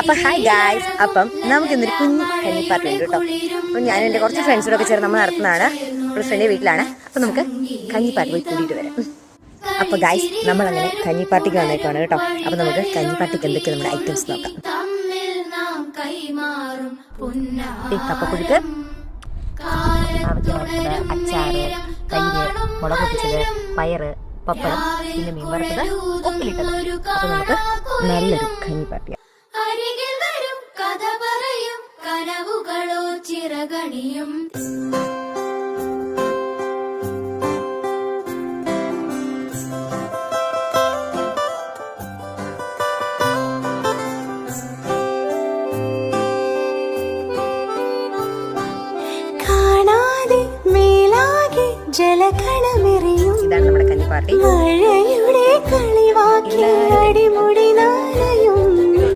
അപ്പം hi guys, അപ്പം നമുക്ക് ഇന്നൊരു കുഞ്ഞ് കഞ്ഞിപ്പാർട്ടി ഉണ്ട് കേട്ടോ. അപ്പം ഞാൻ എൻ്റെ കുറച്ച് ഫ്രണ്ട്സിനൊക്കെ ചേർന്ന് നമ്മൾ നടത്തുന്നതാണ്. ഒരു ഫ്രണ്ടിൻ്റെ വീട്ടിലാണ്. അപ്പം നമുക്ക് കഞ്ഞിപ്പാർട്ടി പോയി കൂടിയിട്ട് വരാം. അപ്പോൾ ഗായ്സ്, നമ്മളങ്ങനെ കഞ്ഞിപ്പാർട്ടിക്ക് വന്നേക്കാണ് കേട്ടോ. അപ്പം നമുക്ക് കഞ്ഞിപ്പാർട്ടിക്ക് എന്തൊക്കെ നമ്മുടെ ഐറ്റംസ് നോക്കാം. കപ്പപ്പുഴുക്ക്, അച്ചാറ്, തൈര്, മുളക് പൊട്ടിച്ചത്, പയറ്, പപ്പടം, പിന്നെ മീൻ വറുത്തത്, ഉപ്പിലിട്ടത്. അപ്പോൾ നമുക്ക് നല്ലൊരു കഞ്ഞിപ്പാർട്ടിയാണ്. കനവുകളോ ചിറകണിയും കാണാതെ മേലാകെ ജലകണമെറിയും. ഇതാണ് നമ്മുടെ കഞ്ഞിപ്പാർട്ടി. മഴയുടെ കളിവാക്കി അടിമുടി